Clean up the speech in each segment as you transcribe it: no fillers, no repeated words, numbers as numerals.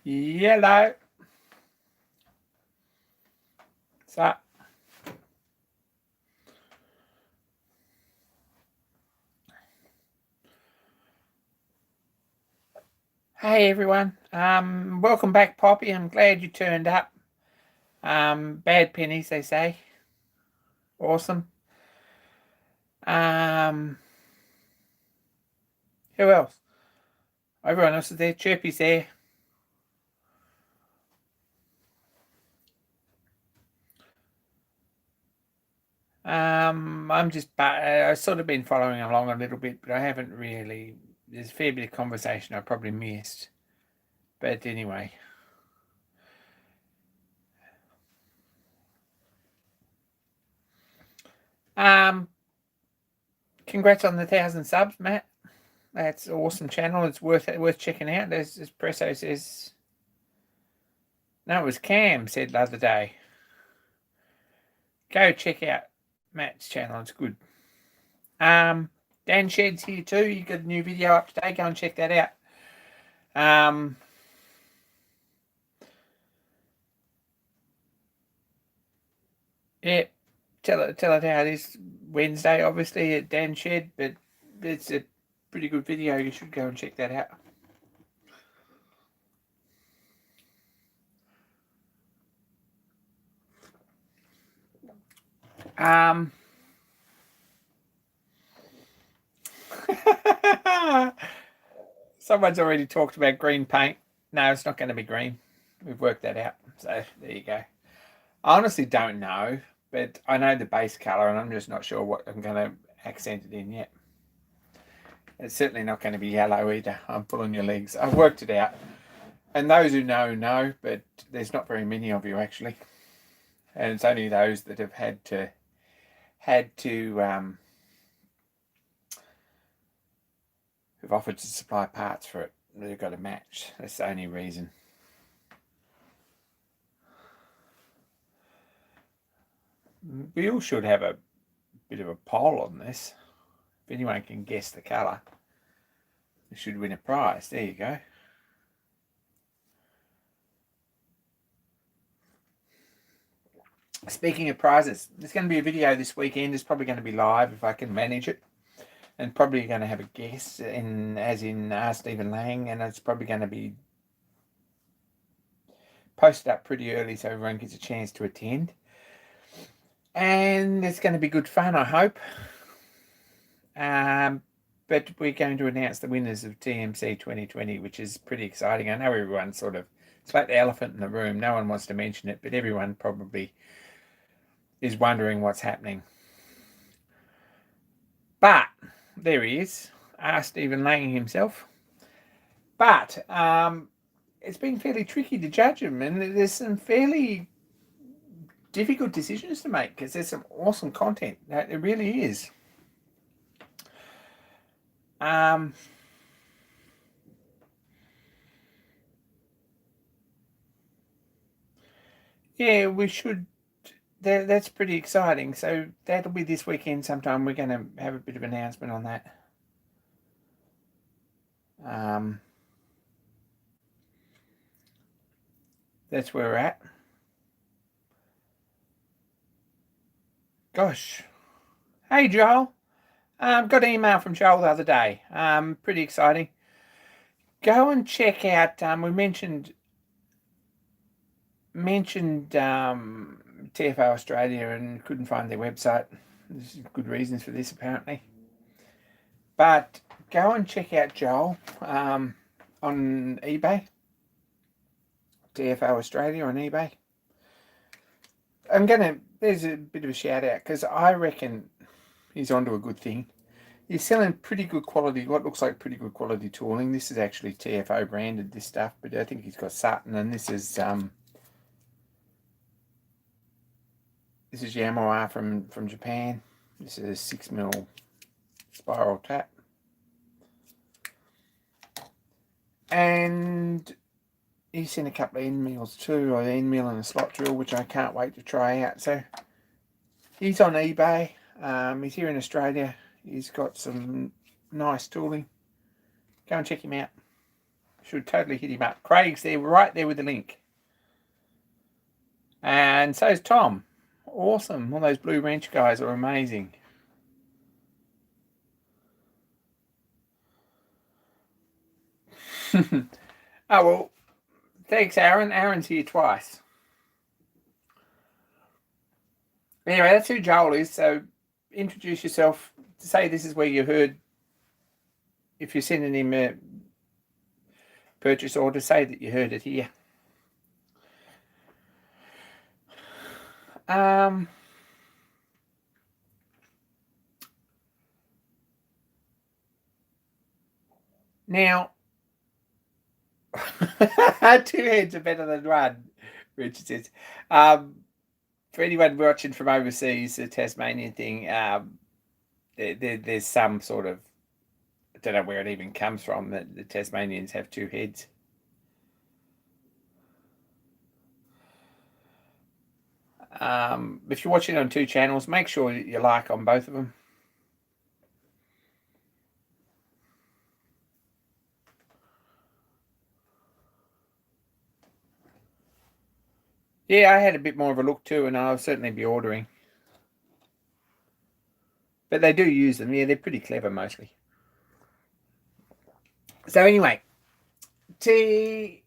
Yellow. So, hey everyone. Welcome back, Poppy. I'm glad you turned up. Bad pennies, they say. Awesome. Who else? Everyone else is there. Chirpy's there. I've sort of been following along a little bit, but I haven't really. There's a fair bit of conversation I probably missed. But anyway. Congrats on the 1,000 subs, Matt. That's an awesome channel. It's worth checking out. As Presso says. No, it was Cam said the other day. Go check out Matt's channel. It's good. Dan Shed's here too. You got a new video up today. Go and check that out. Yeah, tell it how it is. Wednesday, obviously, at Dan Shed, but it's a pretty good video. You should go and check that out. Someone's already talked about green paint. No, it's not going to be green. We've worked that out. So there you go. I honestly don't know, but I know the base color, and I'm just not sure what I'm going to accent it in yet. It's certainly not going to be yellow either. I'm pulling your legs. I've worked it out. And those who know, but there's not very many of you actually. And it's only those that have had to who've offered to supply parts for it. They've got a match. That's the only reason. We all should have a bit of a poll on this. If anyone can guess the colour, they should win a prize. There you go. Speaking of prizes, there's going to be a video this weekend. It's probably going to be live if I can manage it. And probably going to have a guest, as in Stephen Lang, and it's probably going to be posted up pretty early so everyone gets a chance to attend. And it's going to be good fun, I hope. But we're going to announce the winners of TMC 2020, which is pretty exciting. I know everyone's sort of, it's like the elephant in the room. No one wants to mention it, but everyone probably is wondering what's happening. But there he is, Stephen Lang himself. But it's been fairly tricky to judge him, and there's some fairly difficult decisions to make because there's some awesome content. It really is. Yeah, we should. That's pretty exciting. So that'll be this weekend sometime. We're going to have a bit of an announcement on that. That's where we're at. Gosh. Hey, Joel. Got an email from Joel the other day. Pretty exciting. Go and check out. We mentioned TFO Australia and couldn't find their website. There's good reasons for this, apparently. But go and check out Joel on eBay. TFO Australia on eBay. There's a bit of a shout out because I reckon he's onto a good thing. He's selling pretty good quality, what looks like pretty good quality tooling. This is actually TFO branded, this stuff, but I think he's got Sutton, and this is Yamaha from Japan. This is a 6mm spiral tap. And he's sent a couple of end mills too, an end mill and a slot drill, which I can't wait to try out. So he's on eBay. He's here in Australia. He's got some nice tooling. Go and check him out. Should totally hit him up. Craig's there, right there with the link. And so is Tom. Awesome. All those Blue Wrench guys are amazing. Oh, well, thanks, Aaron. Aaron's here twice. Anyway, that's who Joel is. So introduce yourself. Say this is where you heard. If you're sending him a purchase order, say that you heard it here. Now, 2 heads are better than one, Richard says. For anyone watching from overseas, the Tasmanian thing, there's some sort of, I don't know where it even comes from, that the Tasmanians have 2 heads. If you're watching on 2 channels, make sure you like on both of them. Yeah, I had a bit more of a look too, and I'll certainly be ordering. But they do use them. Yeah, they're pretty clever mostly. So anyway, TMC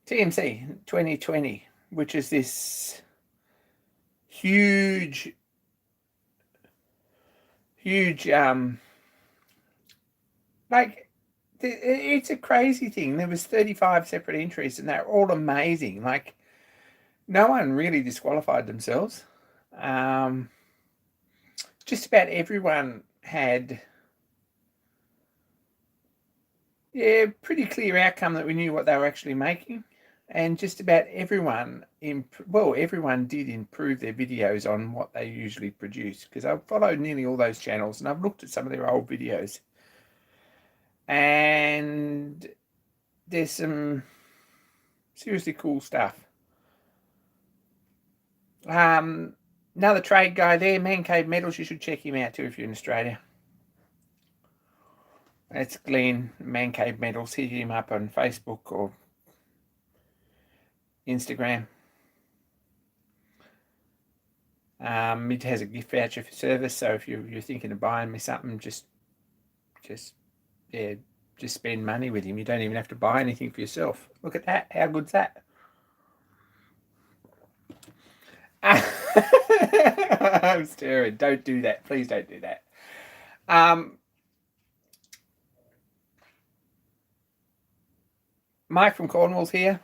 2020, which is this huge like, it's a crazy thing. There was 35 separate entries, and they're all amazing. Like, no one really disqualified themselves. Just about everyone had, yeah, pretty clear outcome that we knew what they were actually making. And just about everyone, everyone did improve their videos on what they usually produce, because I've followed nearly all those channels and I've looked at some of their old videos. And there's some seriously cool stuff. Another trade guy there, Man Cave Metals. You should check him out too if you're in Australia. That's Glenn, Man Cave Metals. Hit him up on Facebook or Instagram. It has a gift voucher for service, so if you're thinking of buying me something, just spend money with him. You don't even have to buy anything for yourself. Look at that. How good's that? I'm stirring. Don't do that. Please don't do that. Mike from Cornwall's here.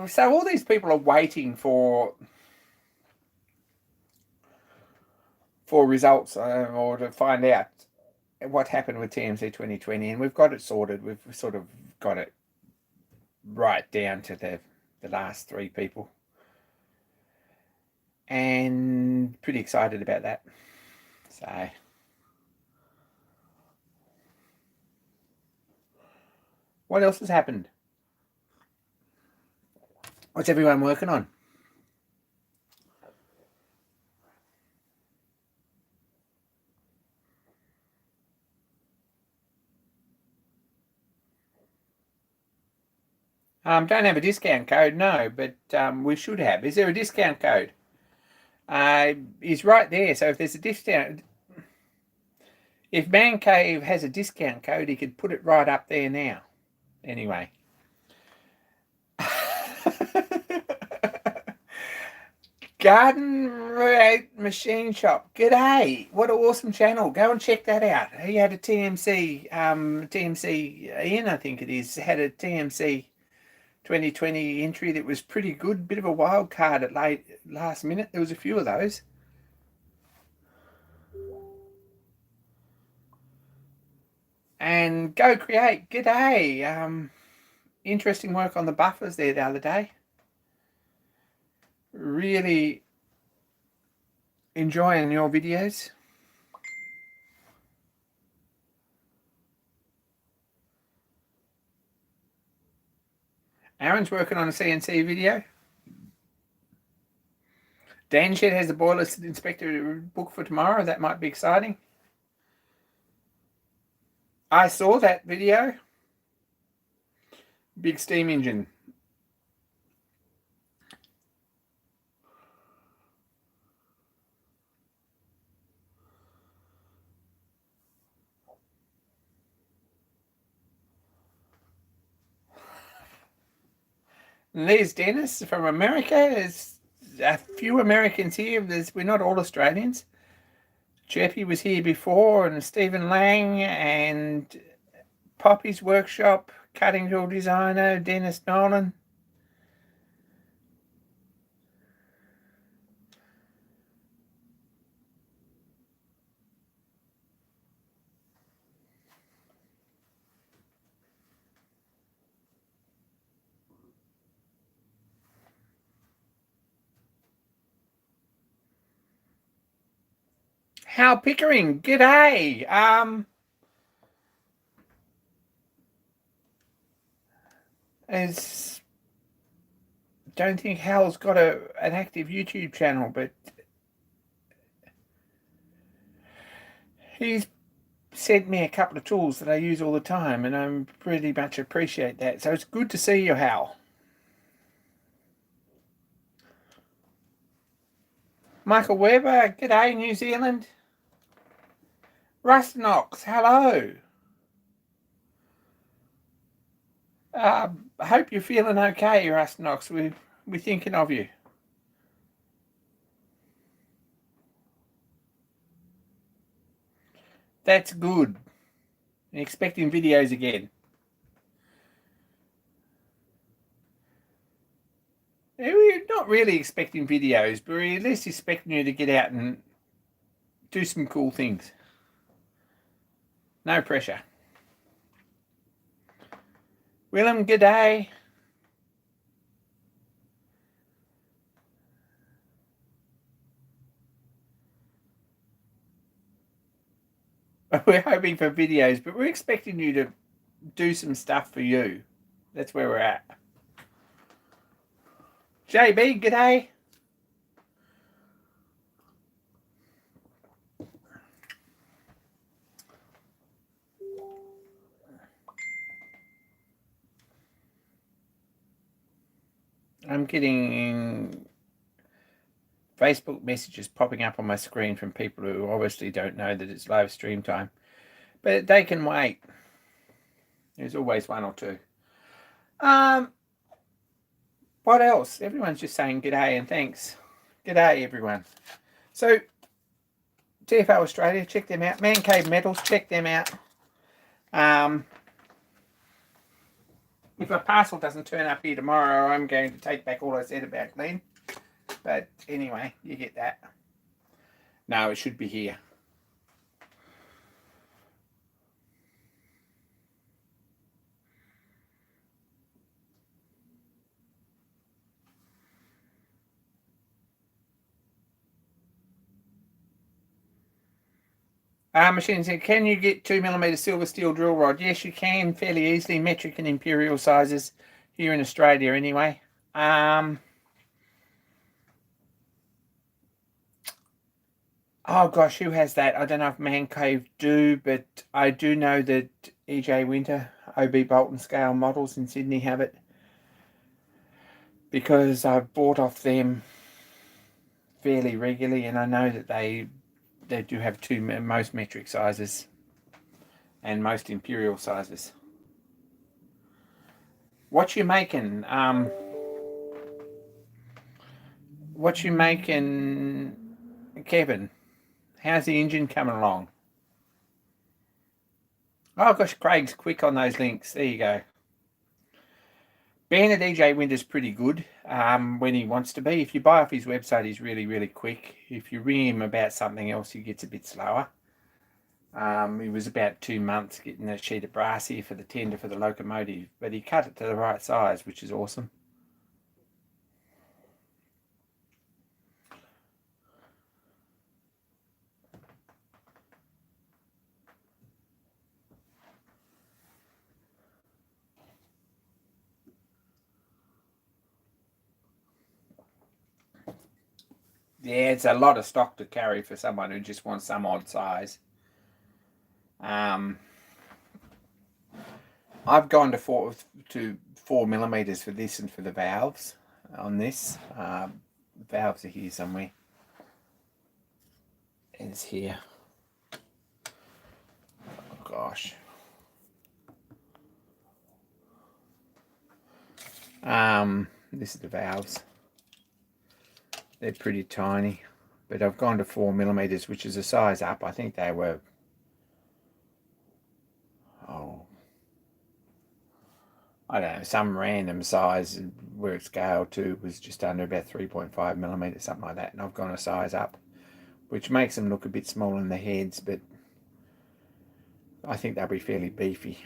So all these people are waiting for results or to find out what happened with TMC 2020, and we've got it sorted. We've sort of got it right down to the last 3 people, and pretty excited about that. So what else has happened? What's everyone working on? Don't have a discount code, no, but we should have. Is there a discount code? Is right there. So if there's a discount, if Man Cave has a discount code, he could put it right up there now. Anyway. Garden Machine Shop. G'day. What an awesome channel. Go and check that out. He had a TMC, Ian, I think it is, had a TMC 2020 entry that was pretty good. Bit of a wild card at last minute. There was a few of those. And Go Create. G'day. Interesting work on the buffers there the other day. Really enjoying your videos. Aaron's working on a CNC video. Dan Shed has the boiler inspector booked for tomorrow. That might be exciting. I saw that video. Big steam engine. And there's Dennis from America. There's a few Americans here. We're not all Australians. Jeffy was here before, and Stephen Lang, and Poppy's Workshop, Cutting Tool Designer, Dennis Nolan. Hal Pickering, g'day. Don't think Hal's got an active YouTube channel, but he's sent me a couple of tools that I use all the time, and I pretty much appreciate that. So it's good to see you, Hal. Michael Weber, g'day, New Zealand. Rust Knox, hello. I hope you're feeling okay, Rust Knox. We're thinking of you. That's good. Expecting videos again. We're not really expecting videos, but we're at least expecting you to get out and do some cool things. No pressure. Willem, g'day. We're hoping for videos, but we're expecting you to do some stuff for you. That's where we're at. JB, g'day. I'm getting Facebook messages popping up on my screen from people who obviously don't know that it's live stream time, but they can wait. There's always one or two. What else? Everyone's just saying g'day and thanks. G'day, everyone. So, TFO Australia, check them out. Man Cave Metals, check them out. If a parcel doesn't turn up here tomorrow, I'm going to take back all I said about Glenn. But anyway, you get that. No, it should be here. Machine said, can you get 2mm silver steel drill rod? Yes, you can, fairly easily. Metric and imperial sizes here in Australia anyway. Oh gosh, who has that? I don't know if Man Cave do, but I do know that EJ Winter, OB Bolton scale models in Sydney have it, because I've bought off them fairly regularly, and I know that they do have most metric sizes and most imperial sizes. What you making? What you making, Kevin? How's the engine coming along? Oh gosh, Craig's quick on those links. There you go. Ben at EJ Winter's pretty good when he wants to be. If you buy off his website, he's really, really quick. If you ring him about something else, he gets a bit slower. It was about 2 months getting a sheet of brass here for the tender for the locomotive, but he cut it to the right size, which is awesome. Yeah, it's a lot of stock to carry for someone who just wants some odd size. I've gone to 4 millimeters for this and for the valves on this. Valves are here somewhere. It's here. Oh, gosh. This is the valves. They're pretty tiny, but I've gone to 4 millimeters, which is a size up. I think they were, I don't know, some random size where it's scaled to was just under about 3.5 millimeters, something like that. And I've gone a size up, which makes them look a bit smaller in the heads, but I think they'll be fairly beefy.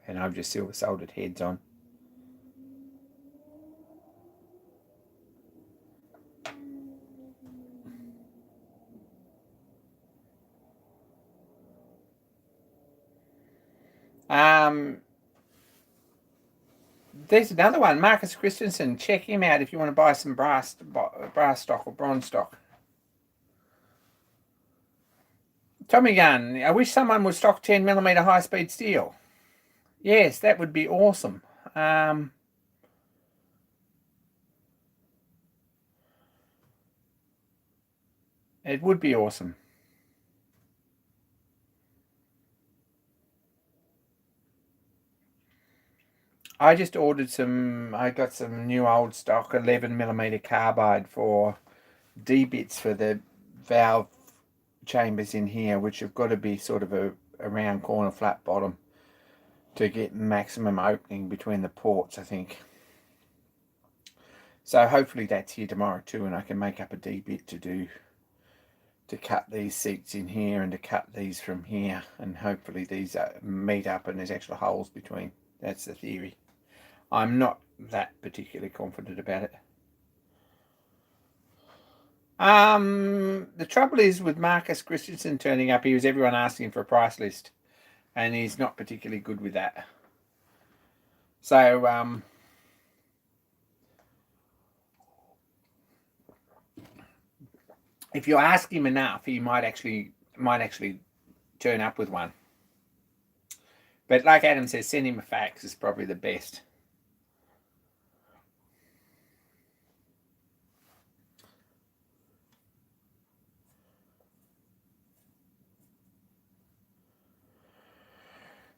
And I've just silver soldered heads on. There's another one, Marcus Christensen. Check him out if you want to buy some brass stock or bronze stock. Tommy Gun, I wish someone would stock 10mm high-speed steel. Yes, that would be awesome. It would be awesome. I just ordered I got some new old stock 11mm carbide for D-bits for the valve chambers in here, which have got to be sort of a round corner flat bottom to get maximum opening between the ports, I think. So hopefully that's here tomorrow too, and I can make up a D-bit to cut these seats in here and to cut these from here, and hopefully these meet up and there's actual holes between. That's the theory. I'm not that particularly confident about it. The trouble is with Marcus Christensen turning up, he was everyone asking for a price list, and he's not particularly good with that. So if you ask him enough, he might actually turn up with one. But like Adam says, send him a fax is probably the best.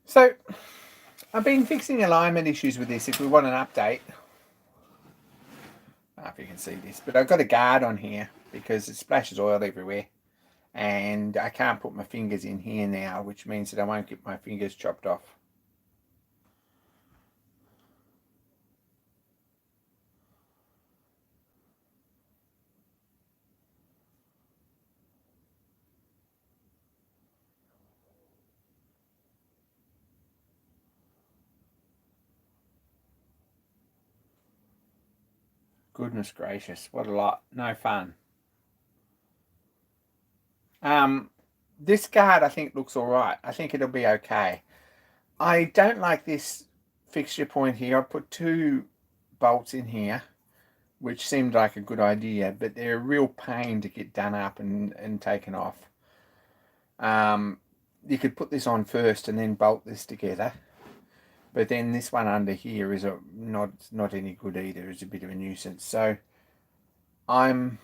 So I've been fixing alignment issues with this if we want an update. I don't know if you can see this, but I've got a guard on here because it splashes oil everywhere. And I can't put my fingers in here now, which means that I won't get my fingers chopped off. Goodness gracious, what a lot. No fun. This guard I think looks all right. I think it'll be okay. I don't like this fixture point here. I put 2 bolts in here, which seemed like a good idea, but they're a real pain to get done up and taken off. You could put this on first and then bolt this together. But then this one under here is not any good either. It's a bit of a nuisance. So I'm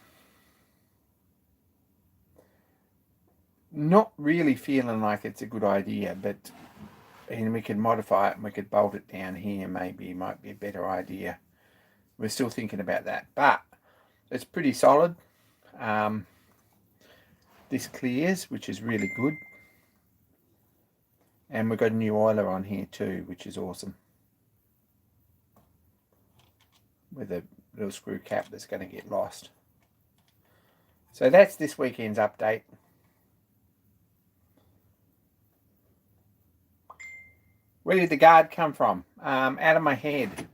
not really feeling like it's a good idea, and we could modify it and we could bolt it down here. Maybe it might be a better idea. We're still thinking about that, but it's pretty solid. This clears, which is really good. And we've got a new oiler on here too, which is awesome. With a little screw cap that's going to get lost. So that's this weekend's update. Where did the guard come from? Out of my head.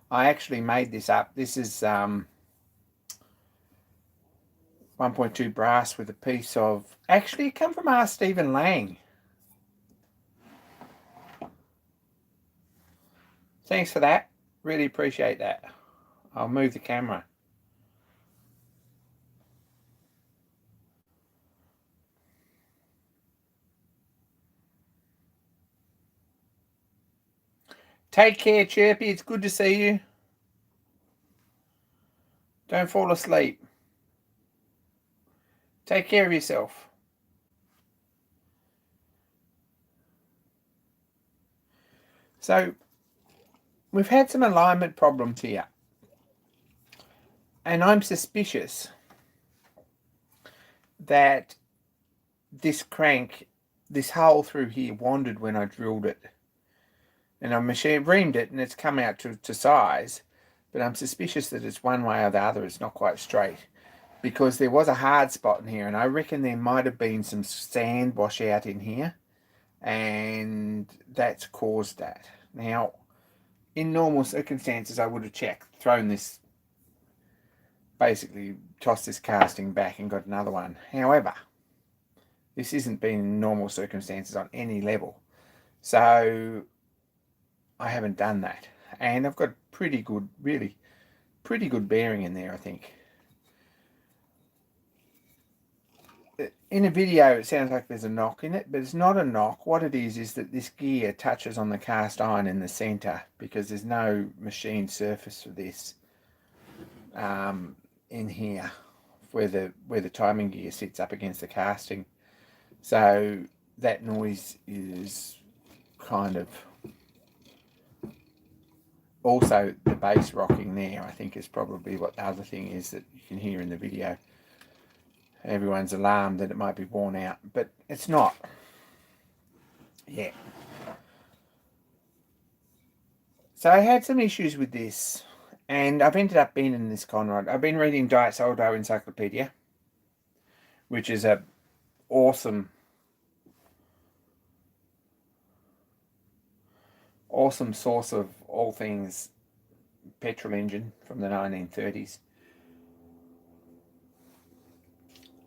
I actually made this up. This is 1.2 brass with a piece of... Actually, it came from our Stephen Lang. Thanks for that. Really appreciate that. I'll move the camera. Take care, Chirpy. It's good to see you. Don't fall asleep. Take care of yourself. So, we've had some alignment problems here. And I'm suspicious that this crank, this hole through here, wandered when I drilled it. And I reamed it and it's come out to size. But I'm suspicious that it's one way or the other. It's not quite straight. Because there was a hard spot in here. And I reckon there might have been some sand wash out in here. And that's caused that. Now, in normal circumstances, I would have checked, thrown this, basically tossed this casting back and got another one. However, this isn't been in normal circumstances on any level. So I haven't done that. And I've got pretty good, really pretty good bearing in there, I think. In a video, it sounds like there's a knock in it, but it's not a knock. What it is that this gear touches on the cast iron in the center because there's no machine surface for this in here where the timing gear sits up against the casting. So that noise is kind of also the bass rocking there, I think, is probably what the other thing is that you can hear in the video. Everyone's alarmed that it might be worn out, but it's not. Yeah. So I had some issues with this, and I've ended up being in this conrod. I've been reading Diet Sourdough Encyclopedia, which is a awesome source of all things petrol engine from the 1930s.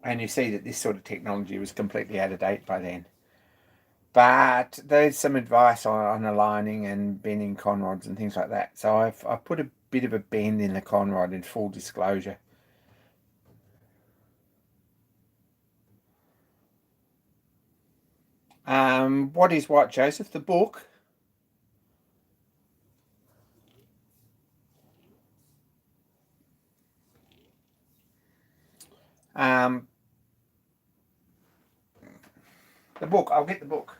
And you see that this sort of technology was completely out of date by then. But there's some advice on aligning and bending conrods and things like that. So I've put a bit of a bend in the conrod in full disclosure. What is what, Joseph? The book? The book. I'll get the book.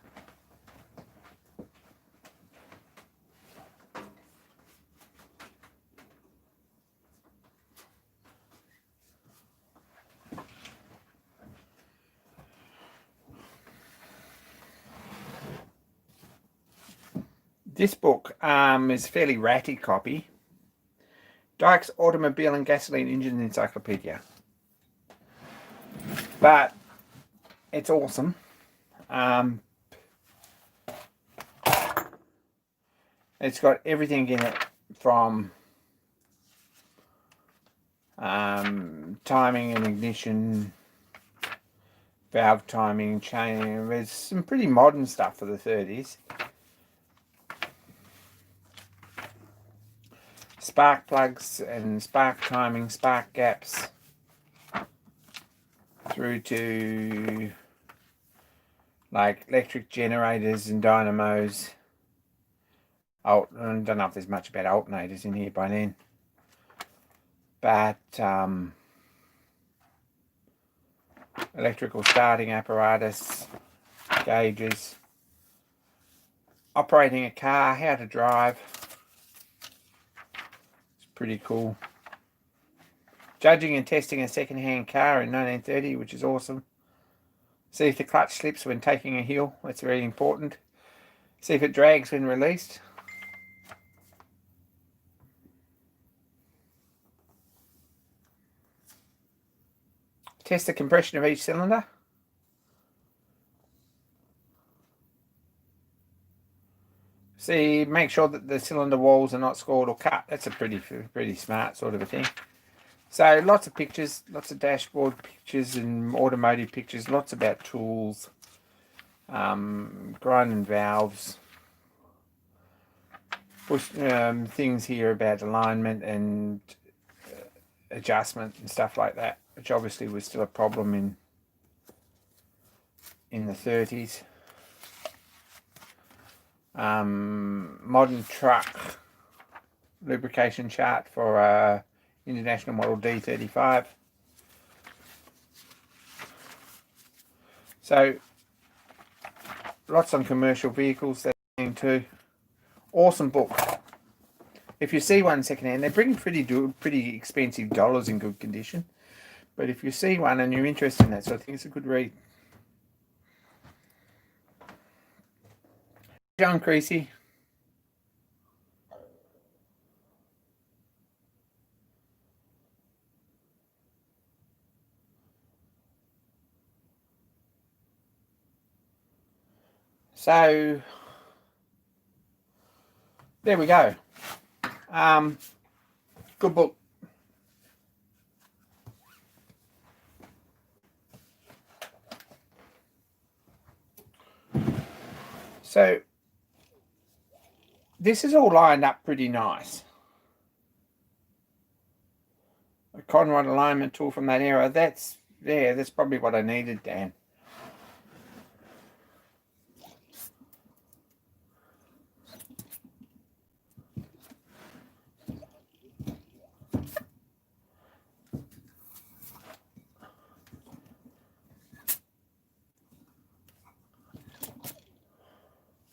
This book is a fairly ratty copy. Dyke's Automobile and Gasoline Engine Encyclopedia. But it's awesome. It's got everything in it from timing and ignition, valve timing, chain. There's some pretty modern stuff for the 30s. Spark plugs and spark timing, spark gaps, through to like electric generators and dynamos. I don't know if there's much about alternators in here by then, but electrical starting apparatus, gauges, operating a car, how to drive. It's pretty cool. Judging and testing a second-hand car in 1930, which is awesome. See if the clutch slips when taking a hill. That's very important. See if it drags when released. Test the compression of each cylinder. See, make sure that the cylinder walls are not scored or cut. That's a pretty smart sort of a thing. So lots of pictures, lots of dashboard pictures and automotive pictures, lots about tools, grinding valves, things here about alignment and adjustment and stuff like that, which obviously was still a problem in the 30s. modern truck lubrication chart for International Model D35. So lots on commercial vehicles there too. Awesome book. If you see one secondhand, they're pretty expensive dollars in good condition. But if you see one and you're interested in that sort of thing, it's a good read. John Creasy. So there we go. Good book. So this is all lined up pretty nice. A Conrod alignment tool from that era. That's probably what I needed, Dan.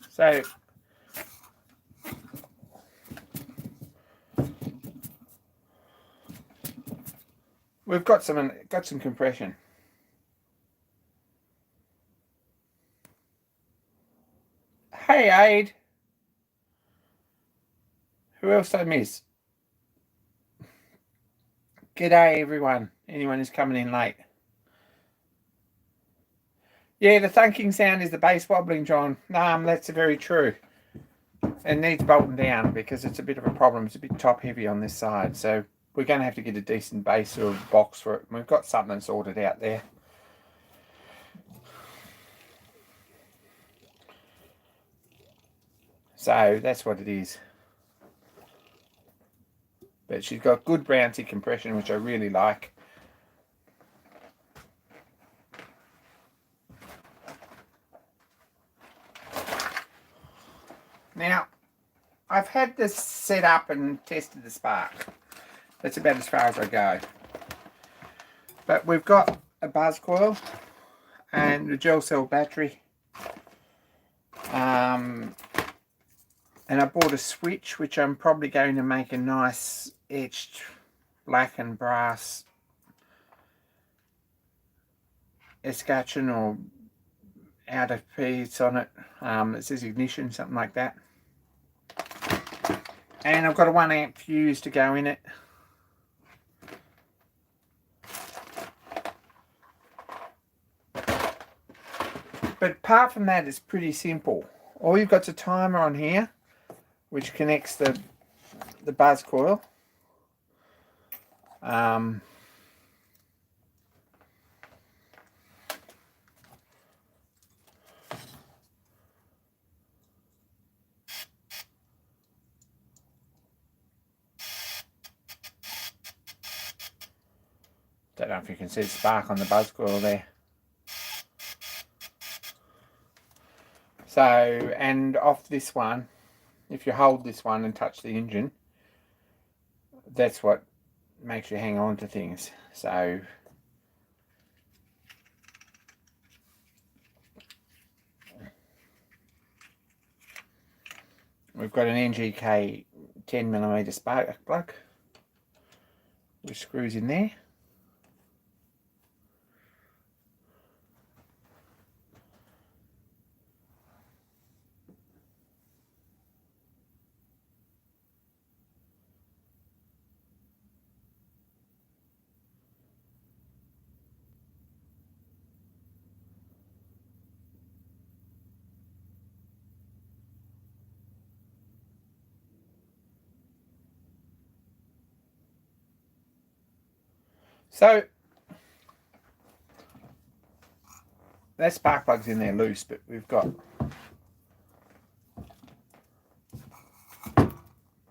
So we've got some compression. Hey, Aid. Who else I miss? G'day, everyone. Anyone who's coming in late. Yeah, the thunking sound is the bass wobbling, John. That's very true. It needs bolting down because it's a bit of a problem. It's a bit top heavy on this side. So we're going to have to get a decent bass or box for it. We've got something sorted out there. So that's what it is. But she's got good bouncy compression, which I really like. Now, I've had this set up and tested the spark. That's about as far as I go. But we've got a buzz coil and a gel cell battery. And I bought a switch, which I'm probably going to make a nice etched black and brass escutcheon or outer piece on it. It says ignition, something like that. And I've got a 1 amp fuse to go in it. But apart from that, it's pretty simple. All you've got is a timer on here, which connects the buzz coil. Don't know if you can see the spark on the buzz coil there. So, and off this one, if you hold this one and touch the engine, that's what makes you hang on to things. So we've got an NGK 10mm spark plug, which screws in there. So that spark plug's in there loose, but we've got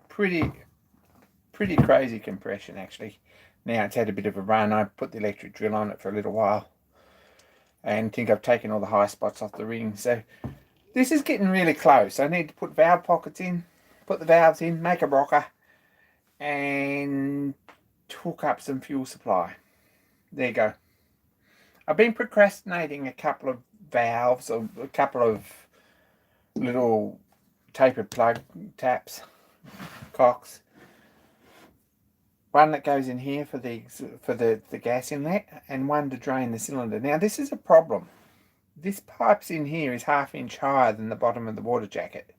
pretty crazy compression actually. Now it's had a bit of a run. I put the electric drill on it for a little while and think I've taken all the high spots off the ring. So This is getting really close. I need to put valve pockets in, put the valves in, make a rocker, and hook up some fuel supply. There you go. I've been procrastinating a couple of valves, or a couple of little tapered plug taps, cocks. One that goes in here for the gas inlet, and one to drain the cylinder. Now this is a problem. This pipe's in here is 1/2 inch higher than the bottom of the water jacket.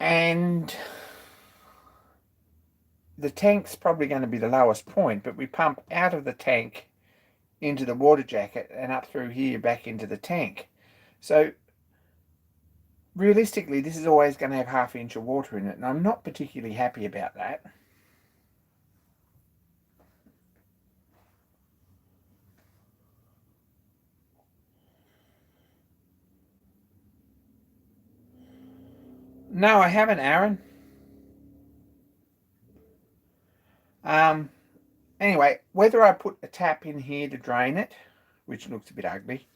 And the tank's probably going to be the lowest point, but we pump out of the tank into the water jacket and up through here back into the tank. So realistically, this is always going to have 1/2 inch of water in it, and I'm not particularly happy about that. No, I haven't, Aaron. Anyway, whether I put a tap in here to drain it, which looks a bit ugly,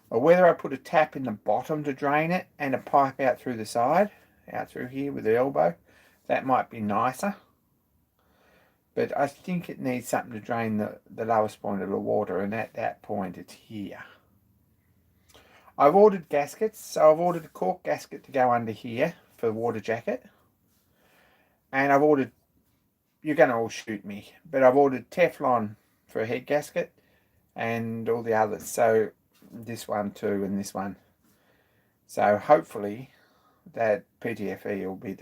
or whether I put a tap in the bottom to drain it and a pipe out through the side, out through here with the elbow, that might be nicer. But I think it needs something to drain the lowest point of the water, and at that point it's here. I've ordered gaskets, so I've ordered a cork gasket to go under here for the water jacket. And I've ordered, you're going to all shoot me, but I've ordered Teflon for a head gasket and all the others. So this one too, and this one. So hopefully that PTFE will be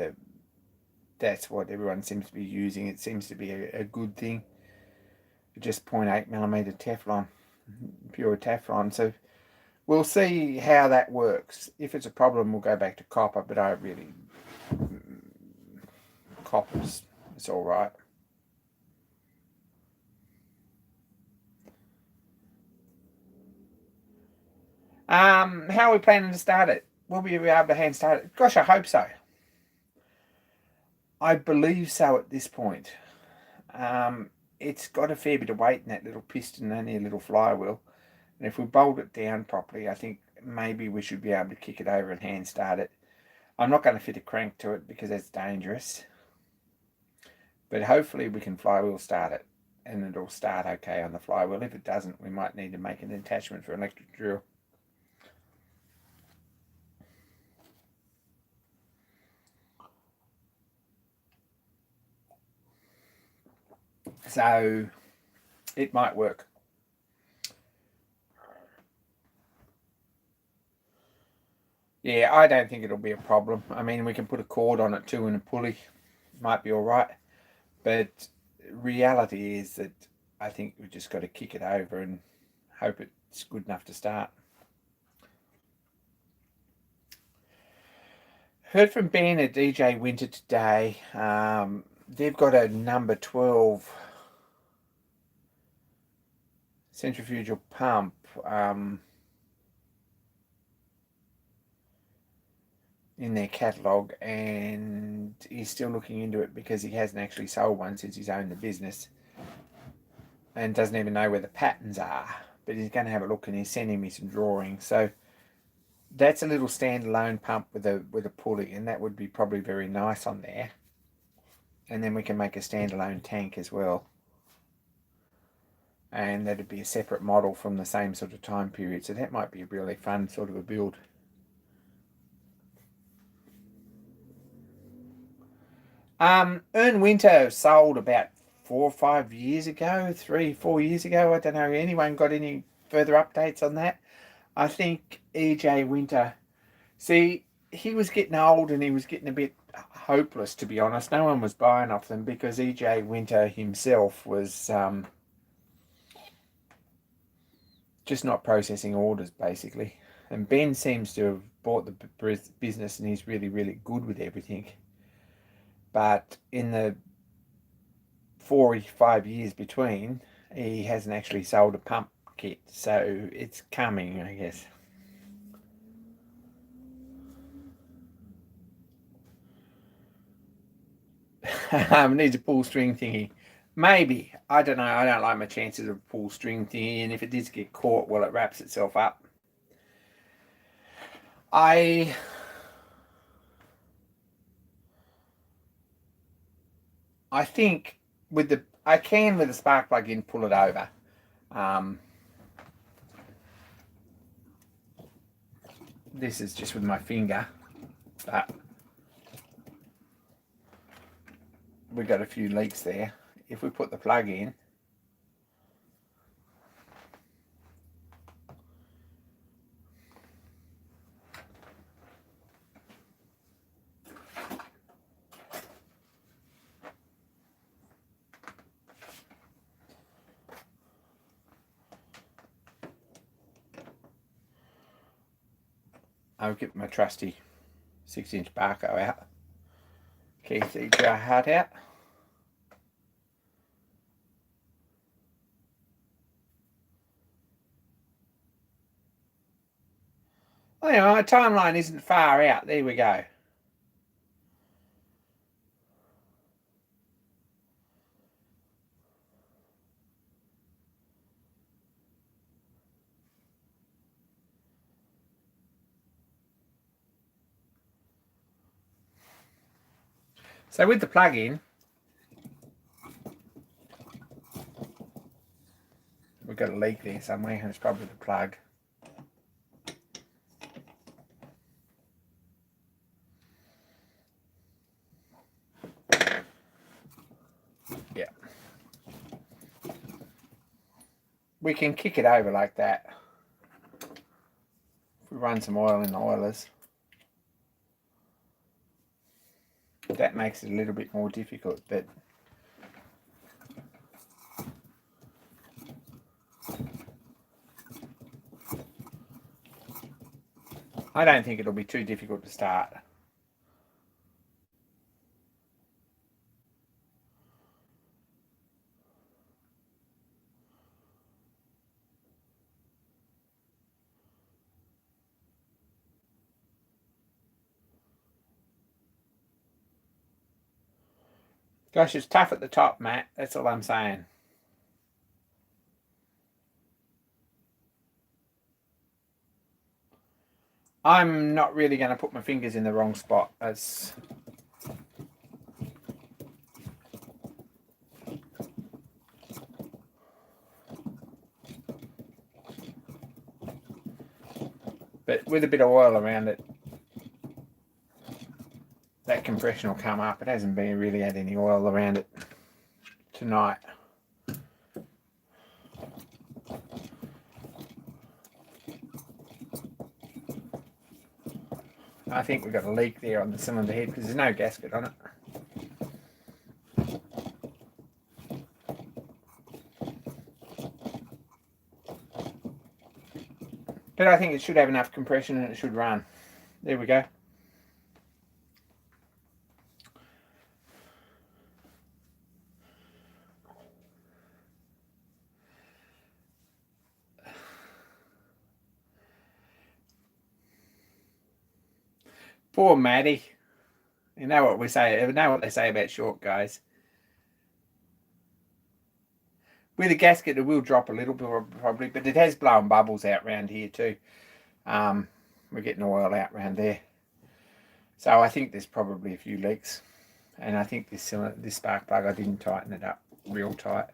that's what everyone seems to be using. It seems to be a good thing. Just 0.8mm Teflon, pure Teflon. So we'll see how that works. If it's a problem, we'll go back to copper, but I really, copper's, it's all right. How are we planning to start it? Will we be able to hand start it? Gosh, I hope so. I believe so at this point. It's got a fair bit of weight in that little piston, only a little flywheel. And if we bolt it down properly, I think maybe we should be able to kick it over and hand start it. I'm not going to fit a crank to it because that's dangerous. But hopefully we can flywheel start it, and it'll start okay on the flywheel. If it doesn't, we might need to make an attachment for an electric drill. So it might work. Yeah, I don't think it'll be a problem. I mean, we can put a cord on it too and a pulley. Might be all right. But reality is that I think we've just got to kick it over and hope it's good enough to start. Heard from Ben at DJ Winter today. They've got a number 12 centrifugal pump. In their catalogue, and he's still looking into it because he hasn't actually sold one since he's owned the business and doesn't even know where the patterns are, but he's going to have a look and he's sending me some drawings. So that's a little standalone pump with a pulley, and that would be probably very nice on there. And then we can make a standalone tank as well, and that'd be a separate model from the same sort of time period. So that might be a really fun sort of a build. Earn Winter sold about 4 or 5 years ago, 3, 4 years ago. I don't know. Anyone got any further updates on that? I think EJ Winter, see, he was getting old and he was getting a bit hopeless, to be honest. No one was buying off them because EJ Winter himself was just not processing orders, basically. And Ben seems to have bought the business and he's really, really good with everything. But in the 4 or 5 years between, he hasn't actually sold a pump kit. So it's coming, I guess. Needs a pull string thingy. Maybe. I don't know. I don't like my chances of a pull string thingy. And if it does get caught, well, it wraps itself up. I think I can with the spark plug in pull it over. This is just with my finger, but we got a few leaks there. If we put the plug in, I'll get my trusty 6-inch Barco out. Keith jar heart out. Well, anyway, my timeline isn't far out. There we go. So with the plug in, we've got a leak there somewhere, and it's probably the plug. Yeah. We can kick it over like that. If we run some oil in the oilers, that makes it a little bit more difficult, but I don't think it'll be too difficult to start. Gosh, it's tough at the top, Matt. That's all I'm saying. I'm not really going to put my fingers in the wrong spot. As but with a bit of oil around it, that compression will come up. It hasn't been really had any oil around it tonight. I think we've got a leak there on the cylinder head because there's no gasket on it. But I think it should have enough compression and it should run. There we go. Poor Maddie. You know what we say. You know what they say about short guys. With a gasket, it will drop a little bit probably, but it has blown bubbles out around here too. We're getting oil out around there. So I think there's probably a few leaks. And I think this spark plug, I didn't tighten it up real tight.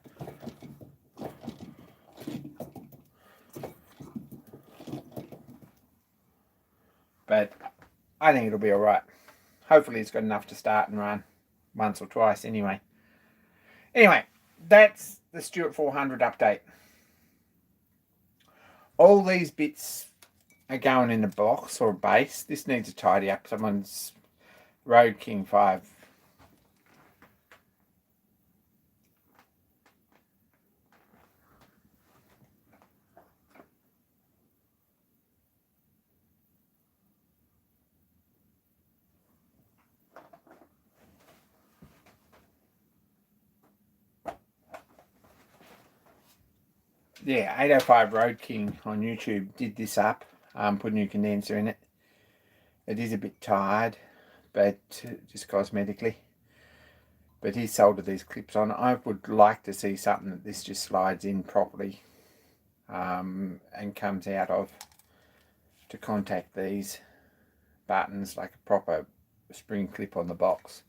But I think it'll be all right. Hopefully it's got enough to start and run once or twice anyway. Anyway, that's the Stewart 400 update. All these bits are going in a box or a base. This needs to tidy up. Someone's Road King 5. Yeah, 805 Road King on YouTube did this up. Put a new condenser in it. It is a bit tired, but just cosmetically. But he soldered these clips on. I would like to see something that this just slides in properly and comes out of to contact these. buttons, like a proper spring clip on the box.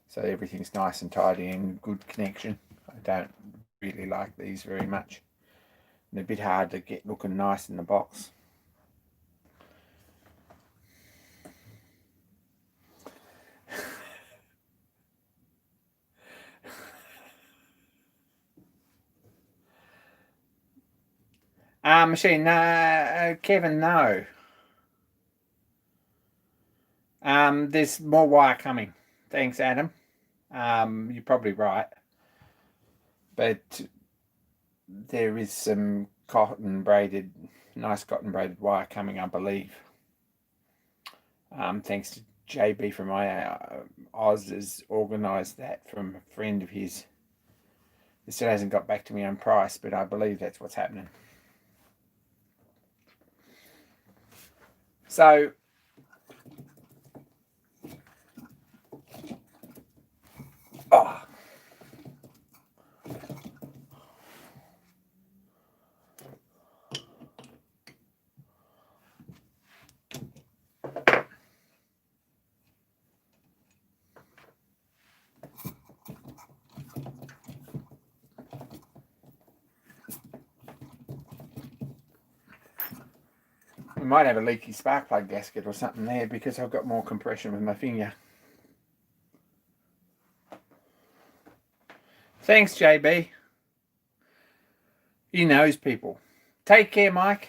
So everything's nice and tidy and good connection. I don't really like these very much. They're a bit hard to get looking nice in the box. Machine, Kevin, no. There's more wire coming. Thanks, Adam. You're probably right. But there is some nice cotton braided wire coming, I believe. Thanks to JB from Oz has organised that from a friend of his. He still hasn't got back to me on price, but I believe that's what's happening. So we might have a leaky spark plug gasket or something there because I've got more compression with my finger. Thanks, JB. He knows people. Take care, Mike.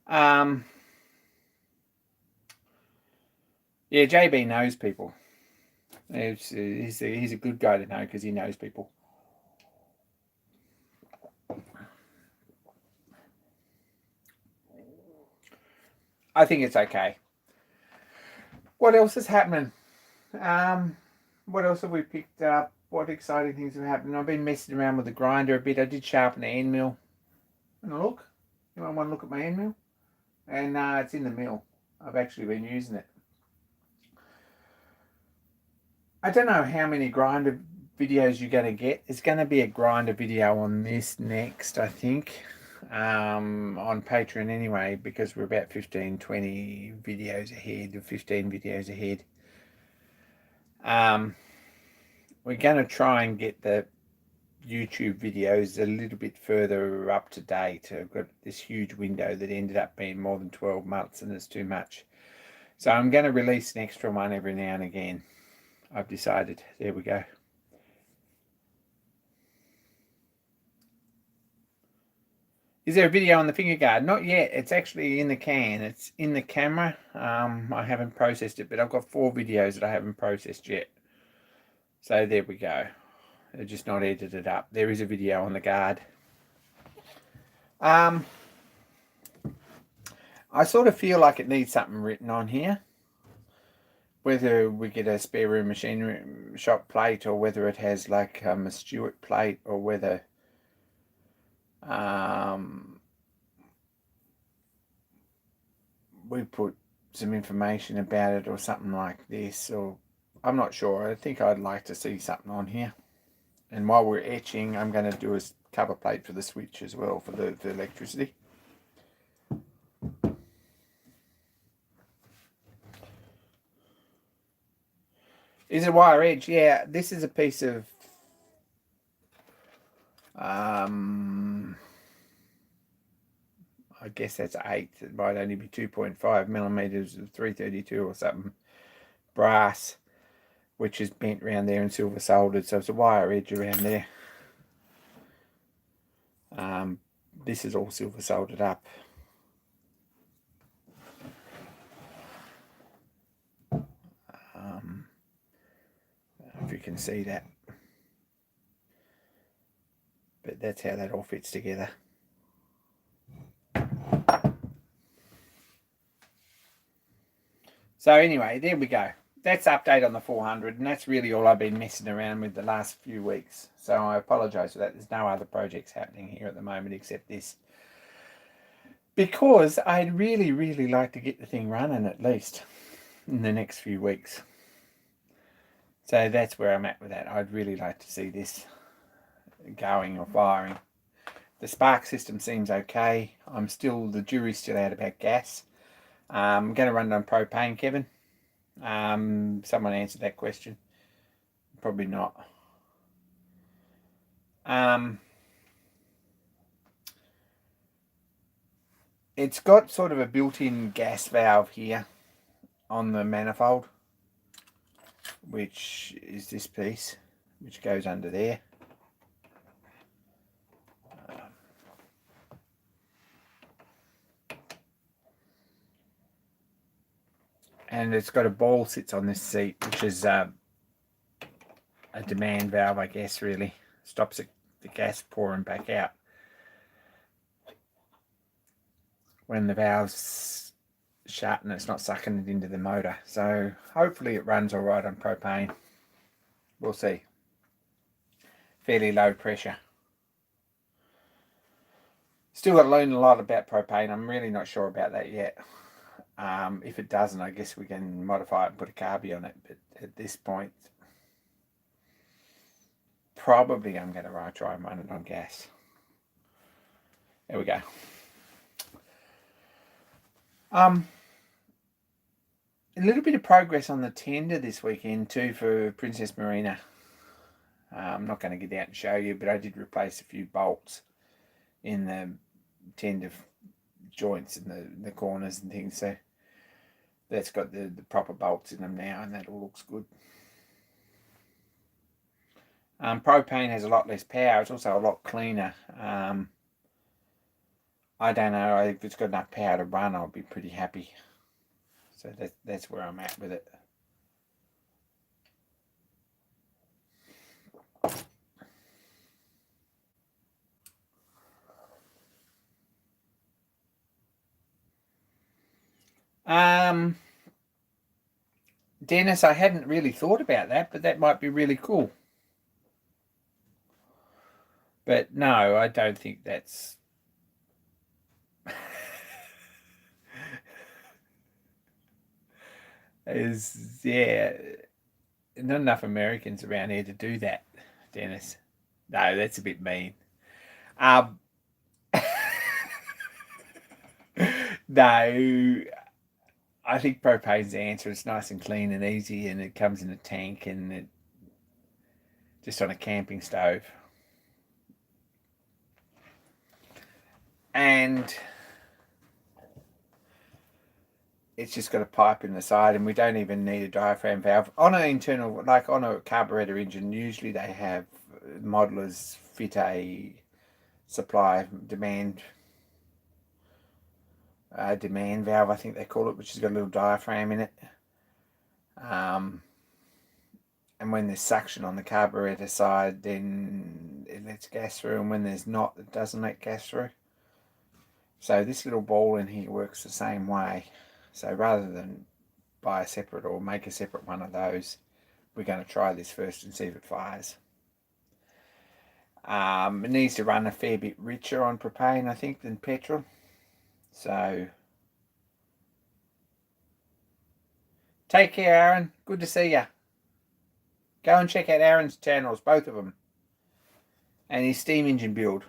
Yeah, JB knows people. He's a good guy to know because he knows people. I think it's okay. What else is happening? What else have we picked up? What exciting things have happened? I've been messing around with the grinder a bit. I did sharpen the end mill. Want to look? You want to look at my end mill? And it's in the mill. I've actually been using it. I don't know how many grinder videos you're going to get. It's going to be a grinder video on this next, I think. On Patreon anyway, because we're about 15-20 videos ahead, or 15 videos ahead. We're going to try and get the YouTube videos a little bit further up to date. I've got this huge window that ended up being more than 12 months and it's too much. So I'm going to release an extra one every now and again. I've decided. There we go. Is there a video on the finger guard? Not yet. It's actually in the can. It's in the camera. I haven't processed it, but I've got 4 videos that I haven't processed yet. So there we go. They're just not edited up. There is a video on the guard. I sort of feel like it needs something written on here. Whether we get a spare room machinery shop plate or whether it has like a Stewart plate or whether we put some information about it or something like this, or I'm not sure. I think I'd like to see something on here. And while we're etching, I'm going to do a cover plate for the switch as well for the electricity. Is it wire edge? Yeah, this is a piece of I guess that's 8. It might only be 2.5 millimeters of 332 or something brass, which is bent around there and silver soldered, so it's a wire edge around there. This is all silver soldered up. If you can see that, but that's how that all fits together. So anyway, there we go. That's update on the 400, and that's really all I've been messing around with the last few weeks. So I apologise for that. There's no other projects happening here at the moment except this, because I'd really, really like to get the thing running at least in the next few weeks. So that's where I'm at with that. I'd really like to see this going or firing. The spark system seems okay. The jury's still out about gas. I'm going to run it on propane, Kevin. Someone answered that question. Probably not. It's got sort of a built-in gas valve here on the manifold, which is this piece, which goes under there. And it's got a ball sits on this seat, which is a demand valve, I guess, really. Stops the gas pouring back out when the valve's shut and it's not sucking it into the motor. So hopefully it runs all right on propane. We'll see. Fairly low pressure. Still got to learn a lot about propane. I'm really not sure about that yet. If it doesn't, I guess we can modify it and put a carby on it. But at this point, probably I'm going to try and run it on gas. There we go. A little bit of progress on the tender this weekend too for Princess Marina. I'm not going to get out and show you, but I did replace a few bolts in the tender joints and the corners and things. So that's got the proper bolts in them now, and that all looks good. Propane has a lot less power. It's also a lot cleaner. I don't know if it's got enough power to run. I'll be pretty happy. So that's where I'm at with it. Dennis, I hadn't really thought about that, but that might be really cool. But no, I don't think that's... yeah, not enough Americans around here to do that, Dennis. No, that's a bit mean. No, I think propane's the answer. It's nice and clean and easy, and it comes in a tank and it just on a camping stove. And it's just got a pipe in the side, and we don't even need a diaphragm valve. On an internal, like on a carburetor engine, usually they have modelers fit a supply demand valve, I think they call it, which has got a little diaphragm in it. And when there's suction on the carburetor side, then it lets gas through, and when there's not, it doesn't let gas through. So this little ball in here works the same way. So rather than buy a separate or make a separate one of those, we're going to try this first and see if it fires. It needs to run a fair bit richer on propane, I think, than petrol. So take care, Aaron. Good to see you. Go and check out Aaron's channels, both of them, and his steam engine build.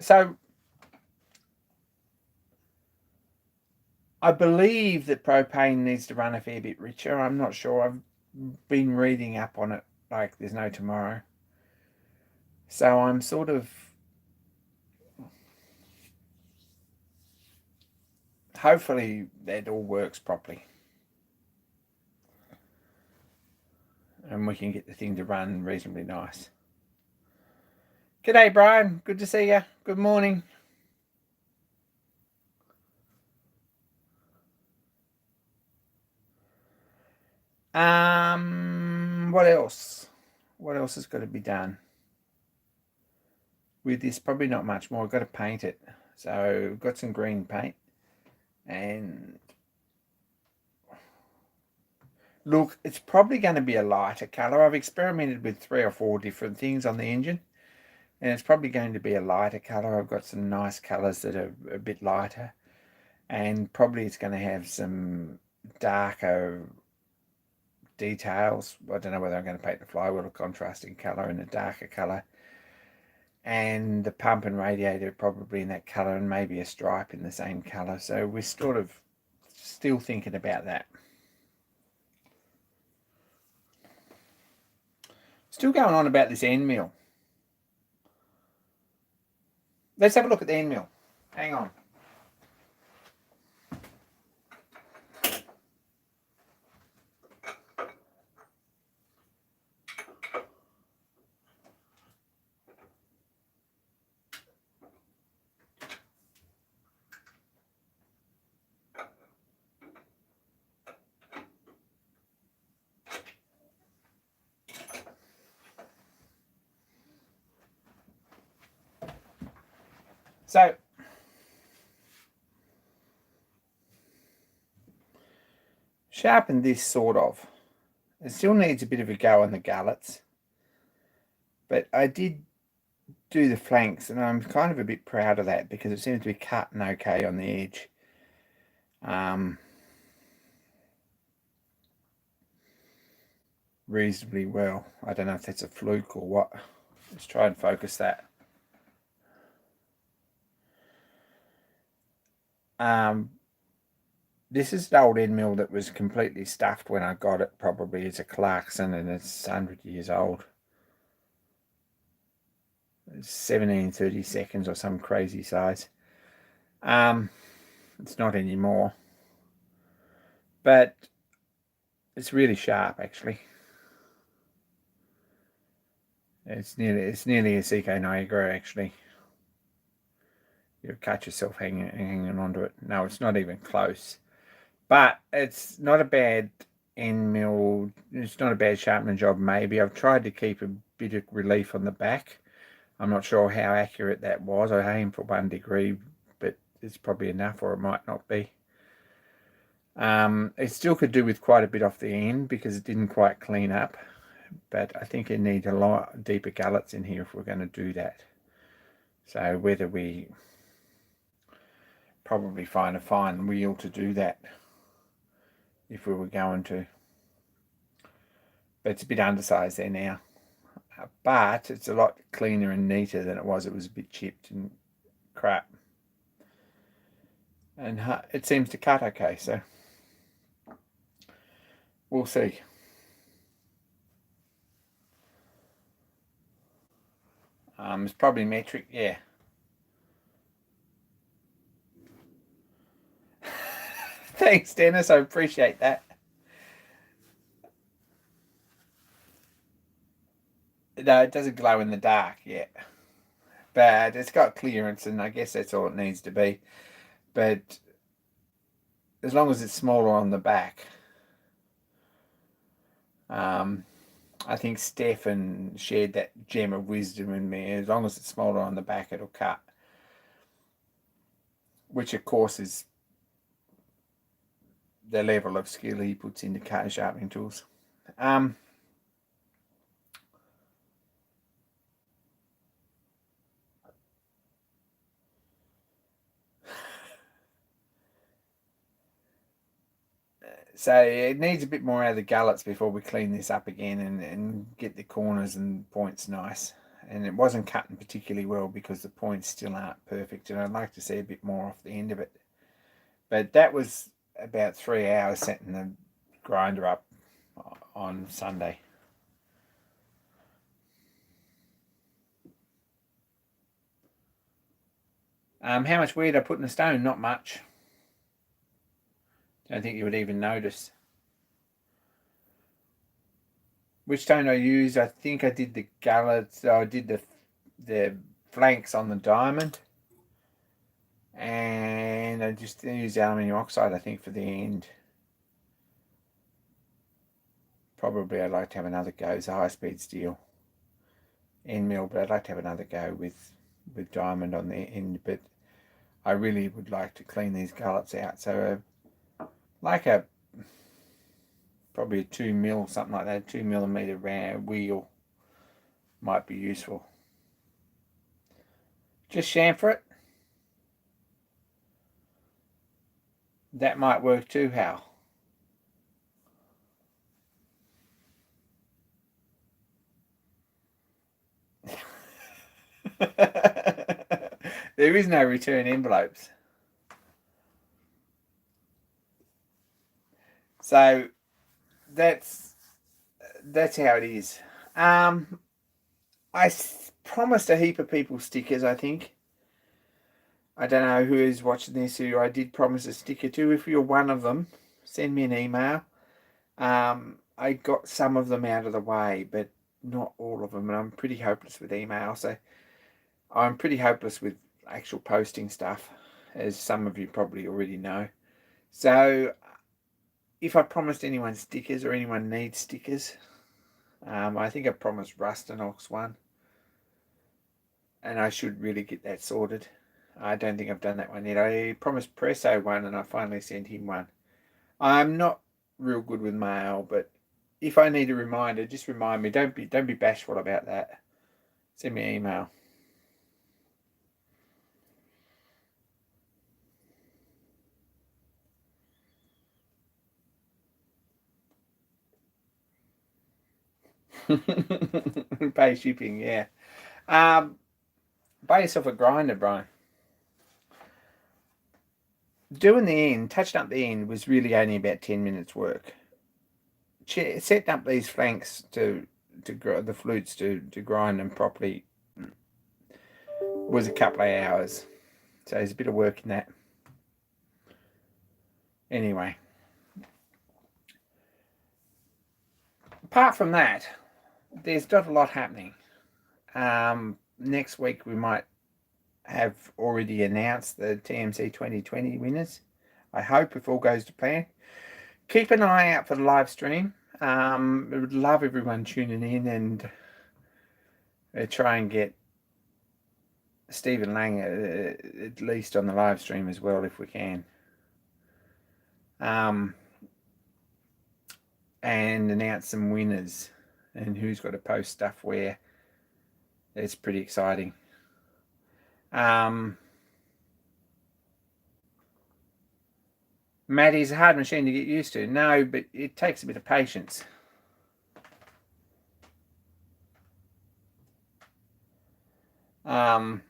So I believe that propane needs to run a fair bit richer. I'm not sure. I've been reading up on it like there's no tomorrow. So I'm sort of hopefully that all works properly. And we can get the thing to run reasonably nice. G'day, Brian. Good to see you. Good morning. What else? What else has got to be done? With this, probably not much more. I've got to paint it. So I've got some green paint. And look, it's probably going to be a lighter colour. I've experimented with 3 or 4 different things on the engine, and it's probably going to be a lighter colour. I've got some nice colours that are a bit lighter, and probably it's going to have some darker details. I don't know whether I'm going to paint the flywheel a contrasting colour and a darker colour. and the pump and radiator probably in that colour, and maybe a stripe in the same colour. So we're sort of still thinking about that. Still going on about this end mill. Let's have a look at the end mill. Hang on. So sharpen this sort of. It still needs a bit of a go on the gullets, but I did do the flanks, and I'm kind of a bit proud of that because it seems to be cutting okay on the edge. Reasonably well. I don't know if that's a fluke or what. Let's try and focus that. This is an old end mill that was completely stuffed when I got it. Probably it's a Clarkson, and it's 100 years old. It's 17/32 or some crazy size. It's not anymore, but it's really sharp actually. It's nearly a Seiko Niagara actually. You'll catch yourself hanging onto it. No, it's not even close. But it's not a bad end mill. It's not a bad sharpening job, maybe. I've tried to keep a bit of relief on the back. I'm not sure how accurate that was. I aim for 1 degree, but it's probably enough, or it might not be. It still could do with quite a bit off the end because it didn't quite clean up. But I think it needs a lot deeper gullets in here if we're going to do that. So whether we probably find a fine wheel to do that if we were going to. But it's a bit undersized there now. But it's a lot cleaner and neater than it was. It was a bit chipped and crap. And it seems to cut okay, so we'll see. It's probably metric, yeah. Thanks, Dennis. I appreciate that. No, it doesn't glow in the dark yet. But it's got clearance, and I guess that's all it needs to be. But as long as it's smaller on the back, I think Stefan shared that gem of wisdom in me. As long as it's smaller on the back, it'll cut. Which, of course, is the level of skill he puts into cutting sharpening tools. So it needs a bit more out of the gullets before we clean this up again and get the corners and points nice. And it wasn't cutting particularly well because the points still aren't perfect, and I'd like to see a bit more off the end of it. But that was about 3 hours setting the grinder up on Sunday. How much wear did I put in the stone? Not much. Don't think you would even notice. Which stone I used? I think I did the gullets. So I did the flanks on the diamond, and I just used aluminium oxide, I think, for the end. Probably I'd like to have another go. It's a high-speed steel end mill, but I'd like to have another go with diamond on the end. But I really would like to clean these gullets out. So like probably a 2mm, something like that, 2mm round wheel might be useful. Just chamfer it. That might work too, Hal. There is no return envelopes. So that's how it is. I promised a heap of people stickers, I think. I don't know who is watching this who I did promise a sticker to. If you're one of them, send me an email. I got some of them out of the way, but not all of them, and I'm pretty hopeless with email. So I'm pretty hopeless with actual posting stuff, as some of you probably already know. So if I promised anyone stickers or anyone needs stickers, I think I promised Rustanox one, and I should really get that sorted. I don't think I've done that one yet. I promised Presso one, and I finally sent him one. I'm not real good with mail, but if I need a reminder, just remind me. Don't be bashful about that. Send me an email. Pay shipping, yeah. Buy yourself a grinder, Brian. Doing the end, touching up the end, was really only about 10 minutes work. Setting up these flanks to the flutes to grind them properly was a couple of hours. So there's a bit of work in that. Anyway, apart from that, there's not a lot happening. Next week we might have already announced the TMC 2020 winners. I hope, if all goes to plan. Keep an eye out for the live stream. I would love everyone tuning in and try and get Stephen Lang at least on the live stream as well if we can. And announce some winners and who's got to post stuff where. It's pretty exciting. Maddie's a hard machine to get used to. No, but it takes a bit of patience. You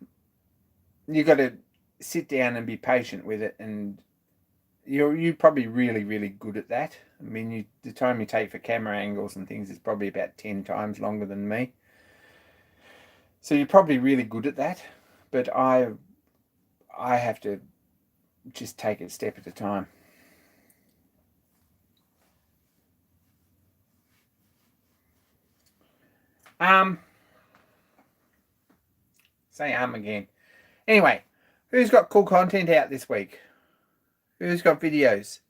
got to sit down and be patient with it, and you're probably really good at that. I mean, the time you take for camera angles and things is probably about 10 times longer than me. So you're probably really good at that, but I have to just take it a step at a time. Say again. Anyway, who's got cool content out this week? Who's got videos?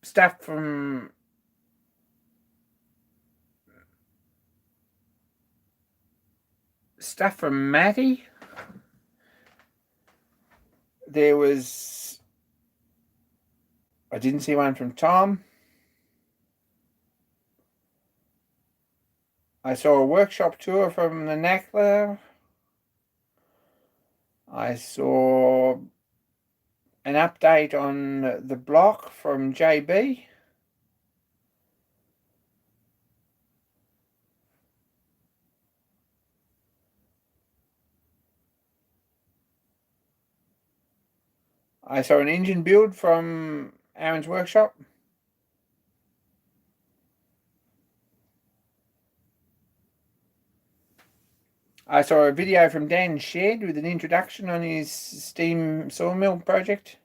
Stuff from Matty. There was. I didn't see one from Tom. I saw a workshop tour from the Knackler. I saw an update on the block from JB. I saw an engine build from Aaron's workshop. I saw a video from Dan Shed with an introduction on his steam sawmill project.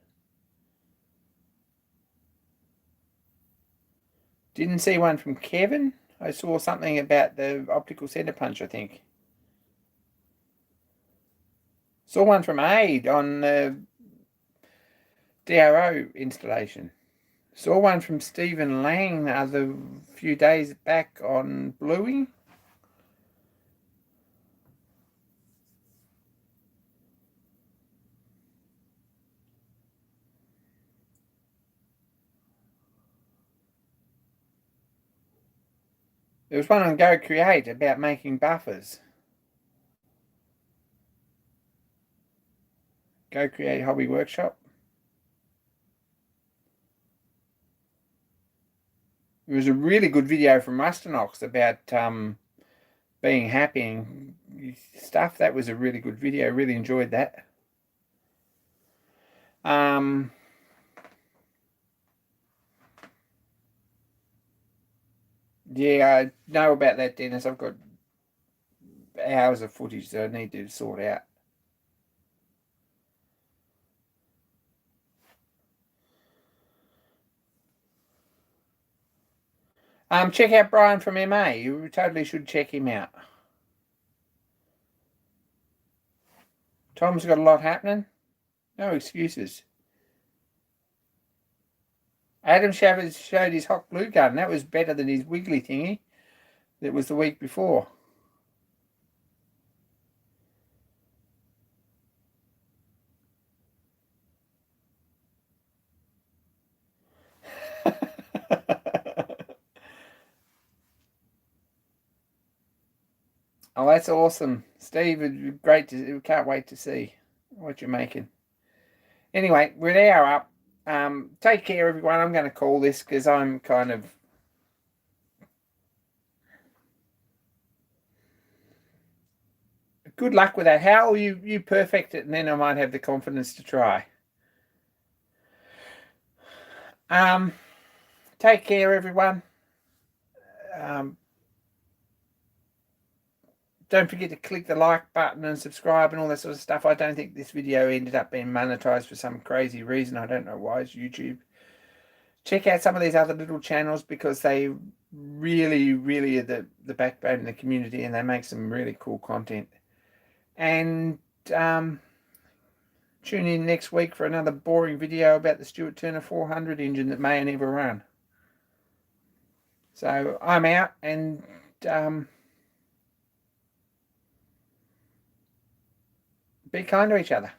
Didn't see one from Kevin. I saw something about the optical center punch, I think. Saw one from Aid on the DRO installation. Saw one from Stephen Lang the other few days back on bluing. There was one on Go Create about making buffers. Go Create Hobby Workshop. There was a really good video from Rustanox about being happy and stuff. That was a really good video. Really enjoyed that. Yeah, I know about that, Dennis. I've got hours of footage that I need to sort out. Check out Brian from MA. You totally should check him out. Tom's got a lot happening. No excuses. Adam Shavers showed his hot glue gun. That was better than his wiggly thingy that was the week before. Oh, that's awesome. Steve, great to can't wait to see what you're making. Anyway, we're an hour up. Take care, everyone. I'm going to call this because I'm kind of... Good luck with that. How will you perfect it, and then I might have the confidence to try. Take care, everyone. Don't forget to click the like button and subscribe and all that sort of stuff. I don't think this video ended up being monetized for some crazy reason. I don't know why. It's YouTube. Check out some of these other little channels because they really, really are the backbone of the community, and they make some really cool content. And tune in next week for another boring video about the Stuart Turner 400 engine that may never run. So I'm out, and be kind to each other.